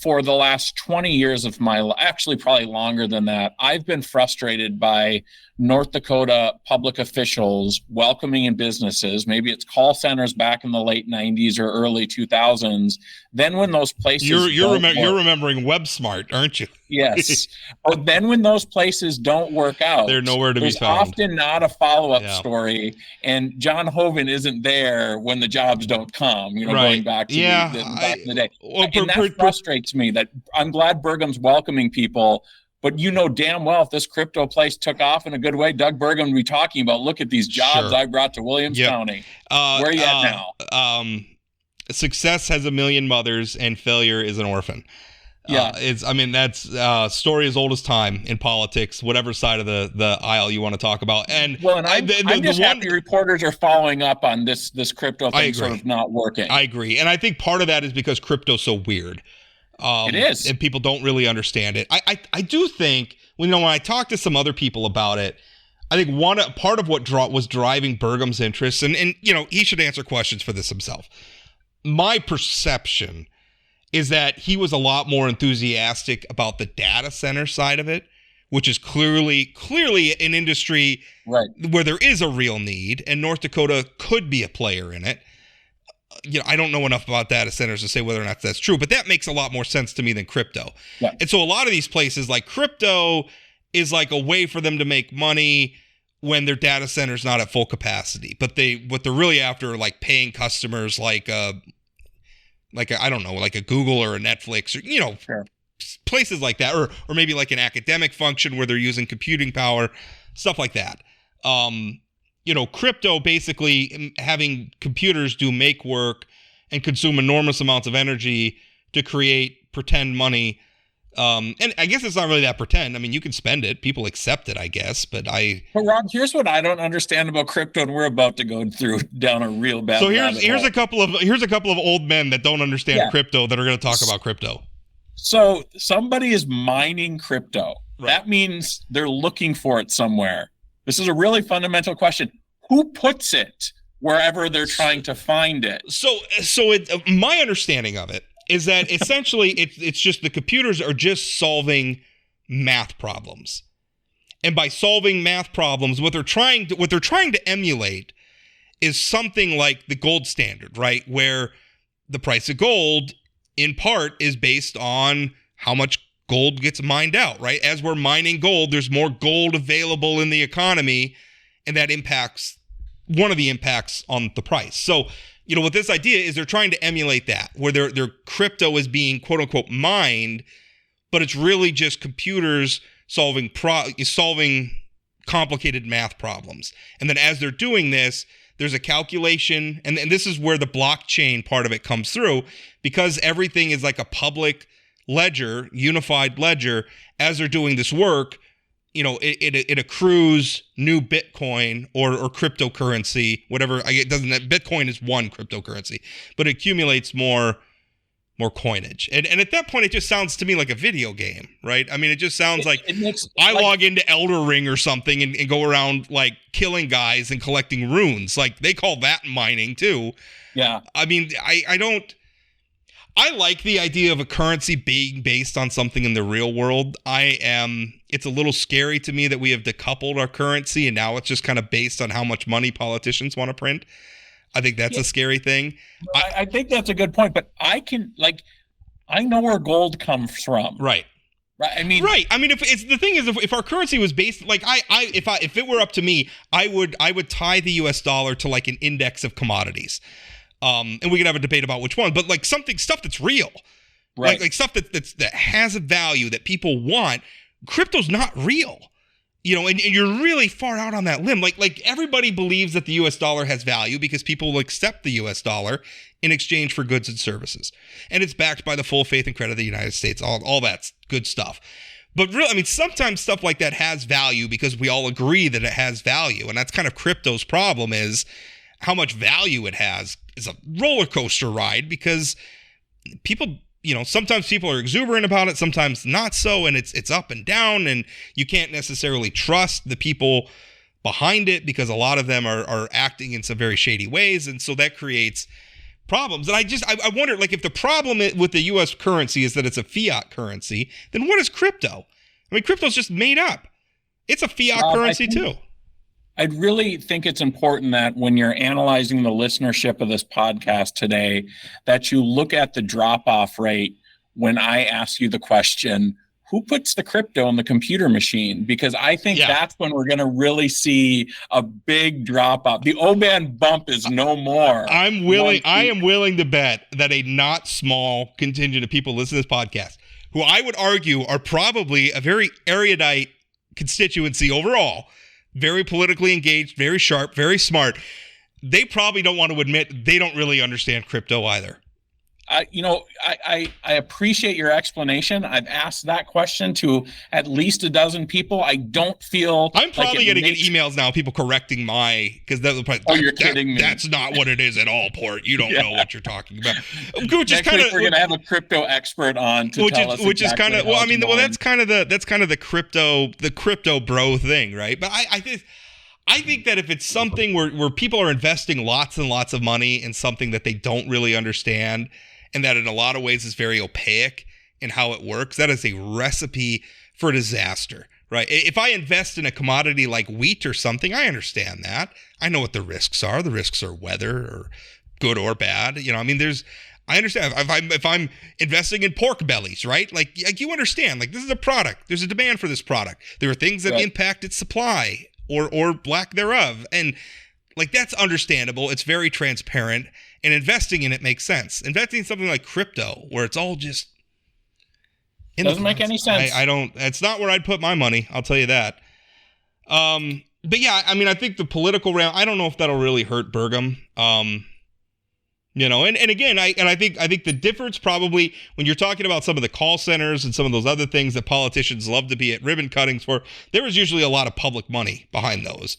for the last 20 years of my life, actually probably longer than that, I've been frustrated by North Dakota public officials welcoming in businesses. Maybe it's call centers back in the late 90s or early 2000s. Then when those places you're remembering WebSmart, aren't you? Yes. Or then when those places don't work out, they're nowhere to be found. There's often not a follow-up story, and John Hoeven isn't there when the jobs don't come. Right. Going back to back in the day, and that frustrates me. That I'm glad Burgum's welcoming people. But damn well if this crypto place took off in a good way, Doug Burgum would be talking about, look at these jobs I brought to Williams County. Where are you at now? Success has a million mothers and failure is an orphan. Yeah. That's story as old as time in politics, whatever side of the aisle you want to talk about. And I'm just happy reporters are following up on this crypto thing sort of not working. I agree. And I think part of that is because crypto's so weird. It is. And people don't really understand it. I do think, when I talk to some other people about it, I think part of what was driving Burgum's interest, and he should answer questions for this himself. My perception is that he was a lot more enthusiastic about the data center side of it, which is clearly an industry where there is a real need, and North Dakota could be a player in it. I don't know enough about data centers to say whether or not that's true, but that makes a lot more sense to me than crypto. Yeah. And so a lot of these places, like crypto, is like a way for them to make money when their data center's not at full capacity. But what they're really after are like paying customers, like a Google or a Netflix, or sure, places like that, or maybe like an academic function where they're using computing power, stuff like that. Crypto, basically having computers do make work and consume enormous amounts of energy to create pretend money. And I guess it's not really that pretend. I mean, you can spend it. People accept it, I guess. But Rob, here's what I don't understand about crypto, and we're about to go down a real bad. So here's a couple of old men that don't understand crypto that are going to talk about crypto. So somebody is mining crypto. Right. That means they're looking for it somewhere. This is a really fundamental question. Who puts it wherever they're trying to find it? So my understanding of it is that essentially it's just the computers are just solving math problems. And by solving math problems, what they're trying to emulate is something like the gold standard, right? Where the price of gold in part is based on how much gold gets mined out, right? As we're mining gold, there's more gold available in the economy, and that impacts one of the impacts on the price. So, what this idea is, they're trying to emulate that, where their crypto is being quote unquote mined, but it's really just computers solving complicated math problems. And then as they're doing this, there's a calculation, and this is where the blockchain part of it comes through, because everything is like a public ledger, unified ledger. As they're doing this work, it accrues new Bitcoin or cryptocurrency, whatever. Bitcoin is one cryptocurrency, but it accumulates more coinage. And at that point, it just sounds to me like a video game, right? I mean, it just sounds like log into Elder Ring or something and go around like killing guys and collecting runes. Like, they call that mining too. Yeah. I mean, I like the idea of a currency being based on something in the real world. It's a little scary to me that we have decoupled our currency and now it's just kind of based on how much money politicians want to print. I think that's a scary thing. I think that's a good point, but I know where gold comes from. Right. I mean, if our currency was based, like if it were up to me, I would tie the US dollar to like an index of commodities. And we could have a debate about which one, but like stuff that's real, right? Like stuff that has a value that people want. Crypto's not real. and you're really far out on that limb. Like everybody believes that the U.S. dollar has value because people will accept the U.S. dollar in exchange for goods and services. And it's backed by the full faith and credit of the United States, all that's good stuff. But really, sometimes stuff like that has value because we all agree that it has value. And that's kind of crypto's problem, is how much value it has is a roller coaster ride, because people, sometimes people are exuberant about it, sometimes not so. And it's up and down, and you can't necessarily trust the people behind it because a lot of them are acting in some very shady ways. And so that creates problems. And I wonder, like, if the problem with the U.S. currency is that it's a fiat currency, then what is crypto? Crypto's just made up. It's a fiat currency too. I really think it's important that when you're analyzing the listenership of this podcast today, that you look at the drop-off rate when I ask you the question, who puts the crypto in the computer machine? Because I think that's when we're going to really see a big drop off. The Oban bump is no more. I am willing to bet that a not small contingent of people listening to this podcast, who I would argue are probably a very erudite constituency overall, very politically engaged, very sharp, very smart, they probably don't want to admit they don't really understand crypto either. I appreciate your explanation. I've asked that question to at least a dozen people. I don't feel I'm probably going to get emails now, people correcting because you're kidding me. That's not what it is at all, Port. You don't know what you're talking about. Which is kind of, we're going to have a crypto expert on to tell us which exactly is kind of that's kind of the crypto bro thing, right? But I think that if it's something where people are investing lots and lots of money in something that they don't really understand, and that in a lot of ways is very opaque in how it works, that is a recipe for disaster, right? If I invest in a commodity like wheat or something, I understand that. I know what the risks are. The risks are weather, or good or bad. I understand. If I'm investing in pork bellies, right? Like you understand, like, this is a product. There's a demand for this product. There are things that impact its supply or lack thereof. And like, that's understandable. It's very transparent. And investing in it makes sense. Investing in something like crypto, where it's all just doesn't make any sense. I don't. It's not where I'd put my money. I'll tell you that. But yeah, I think the political round. I don't know if that'll really hurt Burgum. And again, I think the difference probably when you're talking about some of the call centers and some of those other things that politicians love to be at ribbon cuttings for, there was usually a lot of public money behind those.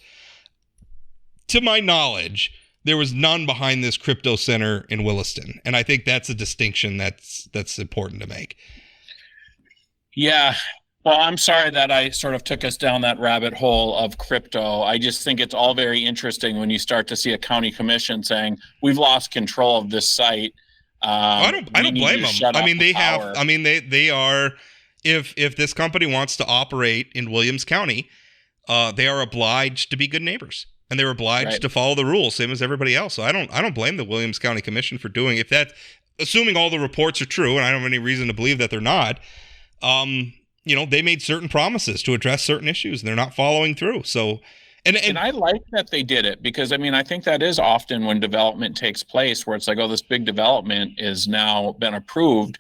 To my knowledge, there was none behind this crypto center in Williston. And I think that's a distinction that's important to make. Yeah. Well, I'm sorry that I sort of took us down that rabbit hole of crypto. I just think it's all very interesting when you start to see a county commission saying, we've lost control of this site. I don't blame them. They are, if this company wants to operate in Williams County, they are obliged to be good neighbors. And they're obliged to follow the rules, same as everybody else. So I don't blame the Williams County Commission for doing it. If that, assuming all the reports are true, and I don't have any reason to believe that they're not, they made certain promises to address certain issues, and they're not following through. So, and I like that they did it, because I think that is often when development takes place, where it's like, oh, this big development is now been approved.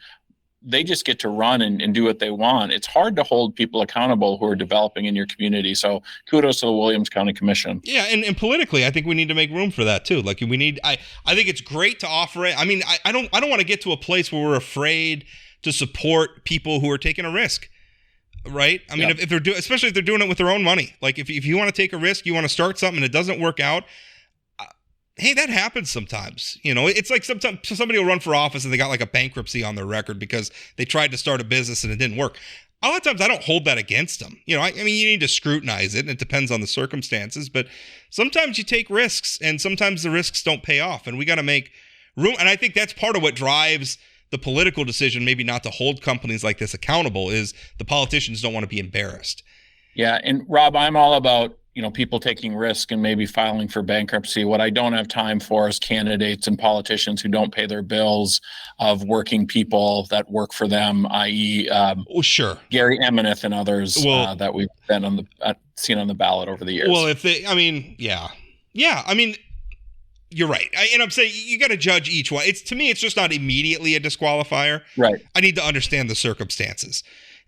They just get to run and do what they want. It's hard to hold people accountable who are developing in your community. So kudos to the Williams County Commission. Yeah, and politically, I think we need to make room for that too. Like, we need. I think it's great to offer it. I don't want to get to a place where we're afraid to support people who are taking a risk. Right? If they're especially if they're doing it with their own money. Like, if you want to take a risk, you want to start something and it doesn't work out. Hey, that happens sometimes. It's like sometimes somebody will run for office and they got like a bankruptcy on their record because they tried to start a business and it didn't work. A lot of times I don't hold that against them. You need to scrutinize it, and it depends on the circumstances, but sometimes you take risks and sometimes the risks don't pay off, and we got to make room. And I think that's part of what drives the political decision, maybe not to hold companies like this accountable, is the politicians don't want to be embarrassed. Yeah. And Rob, I'm all about, people taking risk and maybe filing for bankruptcy. What I don't have time for is candidates and politicians who don't pay their bills of working people that work for them, i.e. Sure. Gary Emineth and others that we've been seen on the ballot over the years. Well, you're right. And I'm saying you got to judge each one. To me, it's just not immediately a disqualifier. Right. I need to understand the circumstances.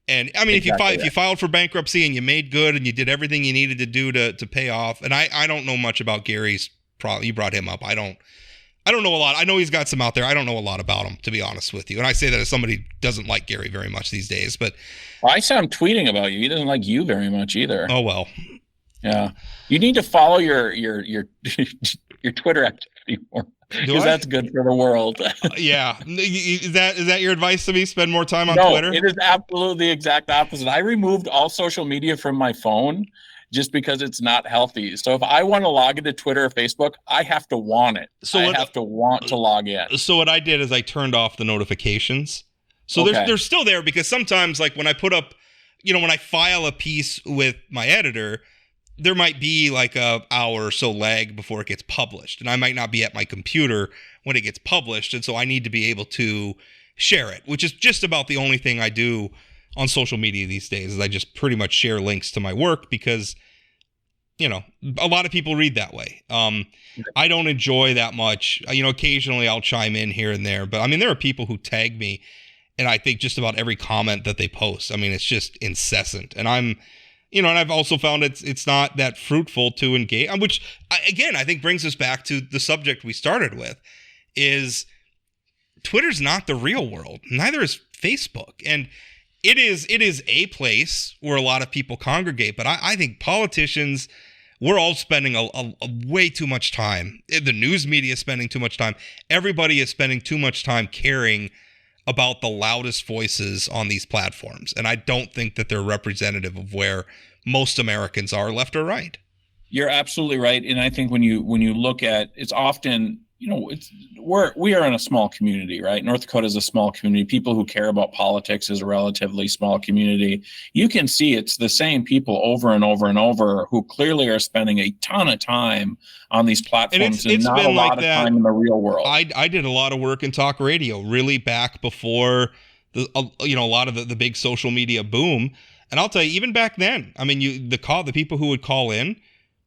And I mean, Exactly if you filed for bankruptcy and you made good and you did everything you needed to do to pay off, and I don't know much about Gary's. You brought him up. I don't know a lot. I know he's got some out there. I don't know a lot about him, to be honest with you. And I say that as somebody who doesn't like Gary very much these days. But I saw him tweeting about you. He doesn't like you very much either. Oh well. Yeah, you need to follow your your Twitter activity more, because that's good for the world. Yeah, is that your advice to me? Spend more time on Twitter? No, it is absolutely the exact opposite. I removed all social media from my phone just because it's not healthy. So if I want to log into Twitter or Facebook, I have to want it. I have to want to log in. So what I did is I turned off the notifications. So they're still there, because sometimes, like when I put up, when I file a piece with my editor, there might be like a hour or so lag before it gets published, and I might not be at my computer when it gets published. And so I need to be able to share it, which is just about the only thing I do on social media these days. Is I just pretty much share links to my work, because, a lot of people read that way. I don't enjoy that much. Occasionally I'll chime in here and there, but I mean, there are people who tag me, and I think just about every comment that they post, I mean, it's just incessant. And and I've also found it's not that fruitful to engage, which again, I think brings us back to the subject we started with, is Twitter's not the real world. Neither is Facebook. And it is a place where a lot of people congregate, but I think politicians, we're all spending a way too much time. The news media is spending too much time. Everybody is spending too much time caring about the loudest voices on these platforms. And I don't think that they're representative of where most Americans are, left or right. You're absolutely right. And I think when you look at, it's often, we are in a small community, right? North Dakota is a small community. People who care about politics is a relatively small community. You can see it's the same people over and over and over who clearly are spending a ton of time on these platforms, and not a lot of time in the real world. I did a lot of work in talk radio, really back before a lot of the big social media boom. And I'll tell you, even back then, I mean, the people who would call in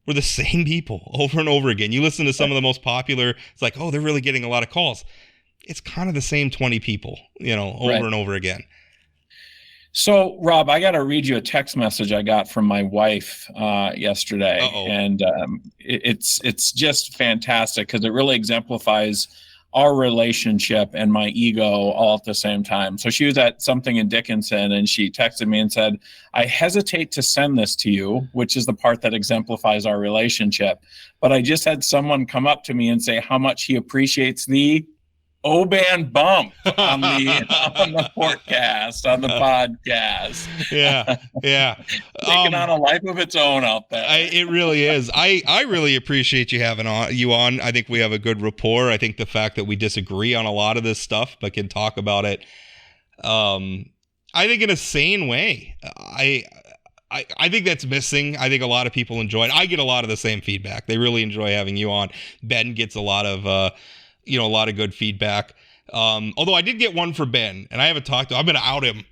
were the same people over and over again. You listen to some of the most popular, it's like, oh, they're really getting a lot of calls. It's kind of the same 20 people, over and over again. So, Rob, I got to read you a text message I got from my wife yesterday. Uh-oh. And it's just fantastic, because it really exemplifies our relationship and my ego all at the same time. So she was at something in Dickinson, and she texted me and said, "I hesitate to send this to you," which is the part that exemplifies our relationship. "But I just had someone come up to me and say how much he appreciates the Oban bump on the podcast, on the podcast." Yeah. Taking on a life of its own out there. It really is. I really appreciate you having you on. I think we have a good rapport. I think the fact that we disagree on a lot of this stuff, but can talk about it, I think in a sane way. I think that's missing. I think a lot of people enjoy it. I get a lot of the same feedback. They really enjoy having you on. Ben gets a lot of a lot of good feedback. Although I did get one for Ben, and I haven't talked to him. I'm going to out him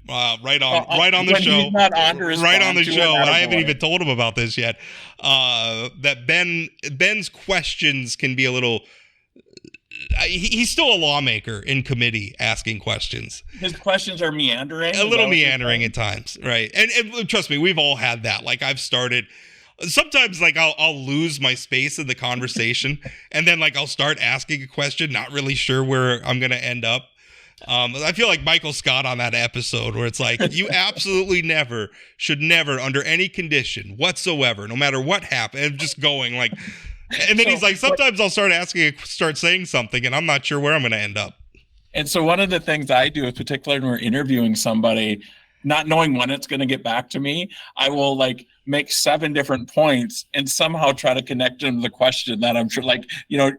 right on the show. He's not on to right on the show, and I haven't even even told him about this yet. That Ben's questions can be a little. He's still a lawmaker in committee asking questions. His questions are meandering. A little meandering at times, right? And trust me, we've all had that. Like I've started. Sometimes like I'll lose my space in the conversation, and then like I'll start asking a question, not really sure where I'm gonna end up. I feel like Michael Scott on that episode where it's like, you absolutely should never under any condition whatsoever, no matter what happened, and just going like, and then he's like, sometimes I'll start saying something, and I'm not sure where I'm gonna end up. And so one of the things I do, particularly when we're interviewing somebody, not knowing when it's going to get back to me, I will like make 7 different points and somehow try to connect them to the question that I'm sure, like,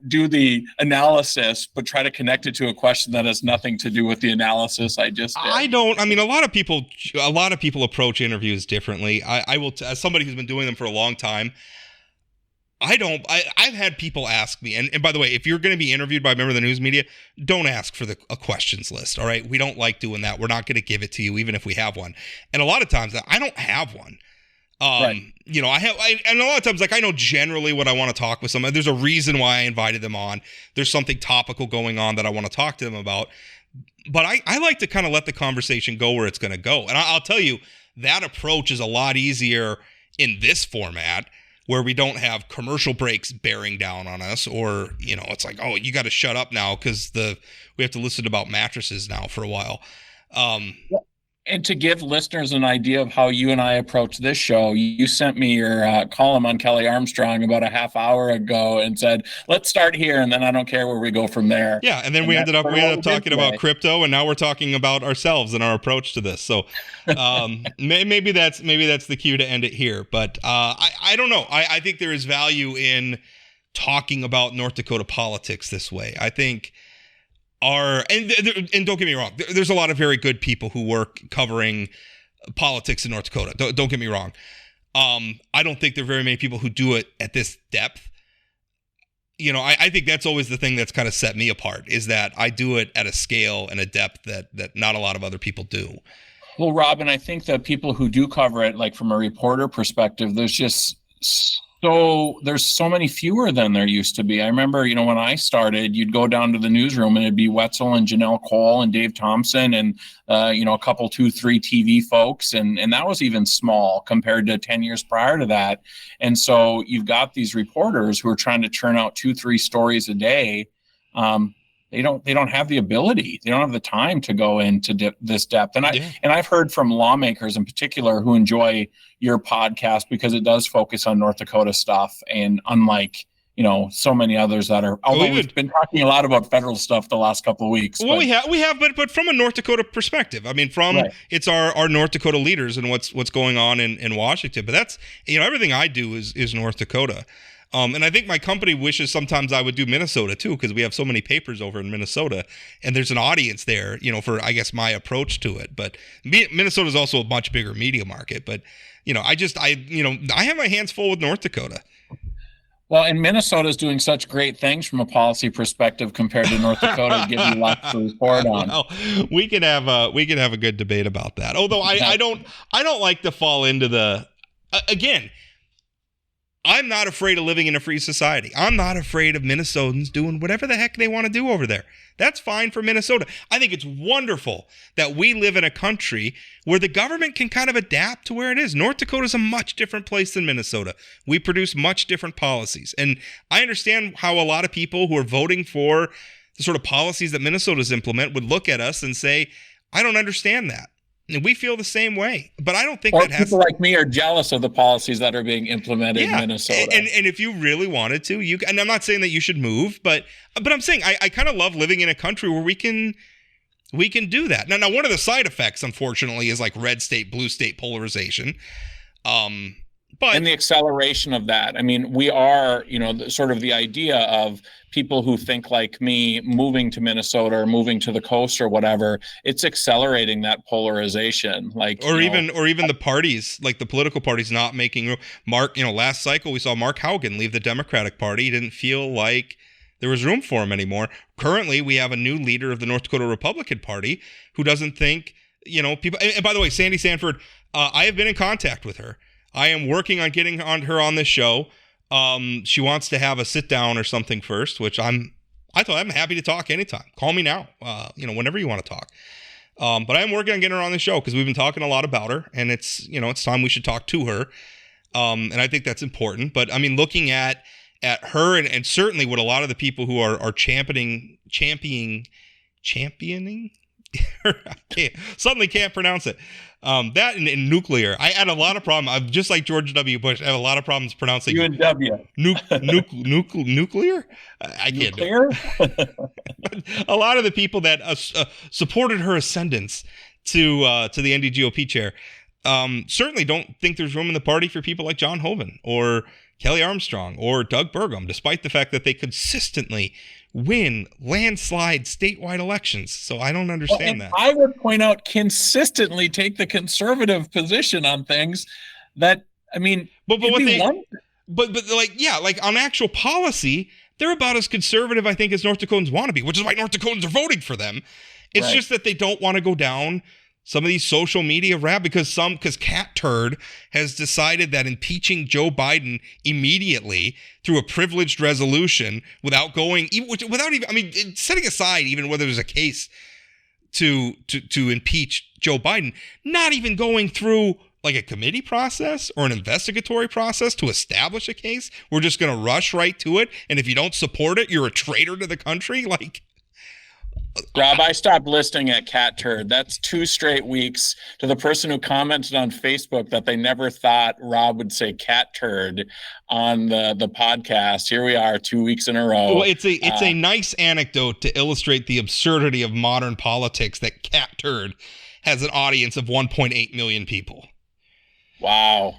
do the analysis, but try to connect it to a question that has nothing to do with the analysis I just did. A lot of people approach interviews differently. I will, as somebody who's been doing them for a long time, I've had people ask me, and by the way, if you're going to be interviewed by a member of the news media, don't ask for a questions list, all right? We don't like doing that. We're not going to give it to you, even if we have one. And a lot of times, I don't have one. Right. And a lot of times, like, I know generally what I want to talk with somebody. There's a reason why I invited them on. There's something topical going on that I want to talk to them about. But I like to kind of let the conversation go where it's going to go. And I'll tell you, that approach is a lot easier in this format where we don't have commercial breaks bearing down on us, or, it's like, oh, you got to shut up now because we have to listen about mattresses now for a while. And to give listeners an idea of how you and I approach this show, you sent me your column on Kelly Armstrong about a half hour ago and said, let's start here, and then I don't care where we go from there. Yeah, and then we ended up talking about crypto, and now we're talking about ourselves and our approach to this. So maybe that's the cue to end it here. But I don't know. I think there is value in talking about North Dakota politics this way. I think and don't get me wrong, there's a lot of very good people who work covering politics in North Dakota. Don't get me wrong. I don't think there are very many people who do it at this depth. I think that's always the thing that's kind of set me apart, is that I do it at a scale and a depth that not a lot of other people do. Well, Robin, I think that people who do cover it, like from a reporter perspective, there's so many fewer than there used to be. I remember, when I started, you'd go down to the newsroom and it'd be Wetzel and Janelle Cole and Dave Thompson and, a couple, 2, 3 TV folks. And that was even small compared to 10 years prior to that. And so you've got these reporters who are trying to churn out 2, 3 stories a day. They don't have the ability. They don't have the time to go into this depth. And I've heard from lawmakers in particular who enjoy your podcast because it does focus on North Dakota stuff. And unlike, so many others that are, although we've been talking a lot about federal stuff the last couple of weeks. Well, we have, but from a North Dakota perspective, I mean, it's our North Dakota leaders and what's going on in Washington. But that's, everything I do is North Dakota. And I think my company wishes sometimes I would do Minnesota too, because we have so many papers over in Minnesota, and there's an audience there, for, I guess, my approach to it. But Minnesota is also a much bigger media market. But, I have my hands full with North Dakota. Well, and Minnesota is doing such great things from a policy perspective compared to North Dakota to give you lots to report on. Well, we could have a good debate about that. Although I don't like to fall into the again. I'm not afraid of living in a free society. I'm not afraid of Minnesotans doing whatever the heck they want to do over there. That's fine for Minnesota. I think it's wonderful that we live in a country where the government can kind of adapt to where it is. North Dakota is a much different place than Minnesota. We produce much different policies. And I understand how a lot of people who are voting for the sort of policies that Minnesota's implement would look at us and say, I don't understand that. And we feel the same way, but I don't think that has. People like me are jealous of the policies that are being implemented in Minnesota. And if you really wanted to, and I'm not saying that you should move, but I'm saying I kind of love living in a country where we can do that. Now one of the side effects, unfortunately, is like red state, blue state polarization. And the acceleration of that. I mean, we are, sort of the idea of people who think like me moving to Minnesota or moving to the coast or whatever, it's accelerating that polarization. Or even the parties, like the political parties not making room. Last cycle we saw Mark Haugen leave the Democratic Party. He didn't feel like there was room for him anymore. Currently, we have a new leader of the North Dakota Republican Party who doesn't think, people. And by the way, Sandy Sanford, I have been in contact with her. I am working on getting her on this show. She wants to have a sit down or something first, which I'm happy to talk anytime. Call me now, whenever you want to talk. But I am working on getting her on the show because we've been talking a lot about her, and it's time we should talk to her. And I think that's important. But I mean, looking at her and certainly what a lot of the people who are championing, suddenly can't pronounce it. That in nuclear, I had a lot of problems. I'm just like George W. Bush. I have a lot of problems pronouncing UNW. Nuclear. I can't do it. A lot of the people that supported her ascendance to the NDGOP chair certainly don't think there's room in the party for people like John Hoeven or Kelly Armstrong or Doug Burgum, despite the fact that they consistently win landslide statewide elections. So I don't understand that. I would point out consistently take the conservative position on things that, I mean, but on actual policy, they're about as conservative, I think, as North Dakotans want to be, which is why North Dakotans are voting for them. It's just that they don't want to go down some of these social media because Cat Turd has decided that impeaching Joe Biden immediately through a privileged resolution setting aside even whether there's a case to impeach Joe Biden, not even going through like a committee process or an investigatory process to establish a case. We're just going to rush right to it. And if you don't support it, you're a traitor to the country. Like, Rob, I stopped listening at Cat Turd. That's 2 straight weeks. To the person who commented on Facebook that they never thought Rob would say Cat Turd on the podcast. Here we are, 2 weeks in a row. Well, it's a nice anecdote to illustrate the absurdity of modern politics that Cat Turd has an audience of 1.8 million people. Wow.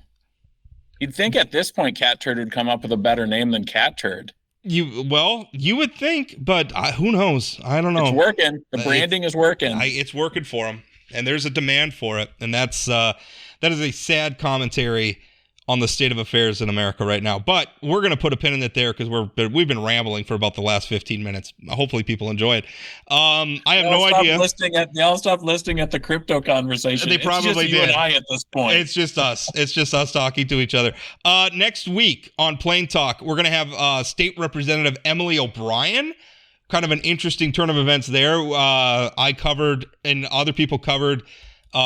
You'd think at this point Cat Turd would come up with a better name than Cat Turd. You would think, but who knows? I don't know. It's working. The branding is working. It's working for them, and there's a demand for it, and that is a sad commentary on the state of affairs in America right now. But we're going to put a pin in it there because we've been rambling for about the last 15 minutes. Hopefully people enjoy it. I have no idea. They all stopped listening at the crypto conversation. They probably it's just did. You and I at this point. It's just us. It's just us talking to each other. Next week on Plain Talk, we're going to have State Representative Emily O'Brien. Kind of an interesting turn of events there. I covered and other people covered.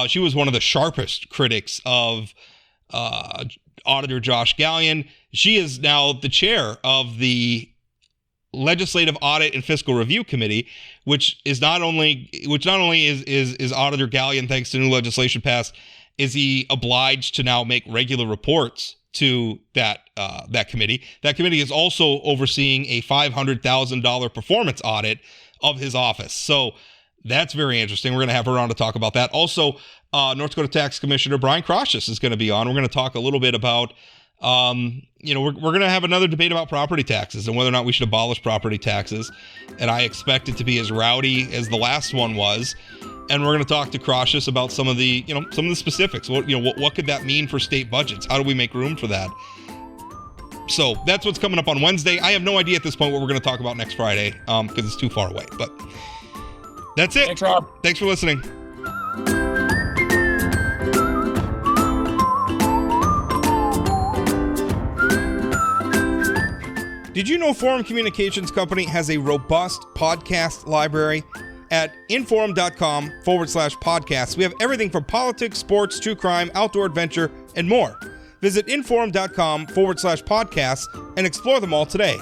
She was one of the sharpest critics of Auditor Josh Gallion. She is now the chair of the Legislative Audit and Fiscal Review Committee, which not only is Auditor Gallion, thanks to new legislation passed, is he obliged to now make regular reports to that committee. That committee is also overseeing a $500,000 performance audit of his office. So that's very interesting. We're going to have her on to talk about that. Also, North Dakota Tax Commissioner Brian Kroschus is going to be on. We're going to talk a little bit about, we're going to have another debate about property taxes and whether or not we should abolish property taxes. And I expect it to be as rowdy as the last one was. And we're going to talk to Kroschus about some of the specifics. What could that mean for state budgets? How do we make room for that? So that's what's coming up on Wednesday. I have no idea at this point what we're going to talk about next Friday because it's too far away. But that's it. Thanks, Rob. Thanks for listening. Did you know Forum Communications Company has a robust podcast library? At inforum.com/podcasts, we have everything from politics, sports, true crime, outdoor adventure, and more. Visit inforum.com/podcasts and explore them all today.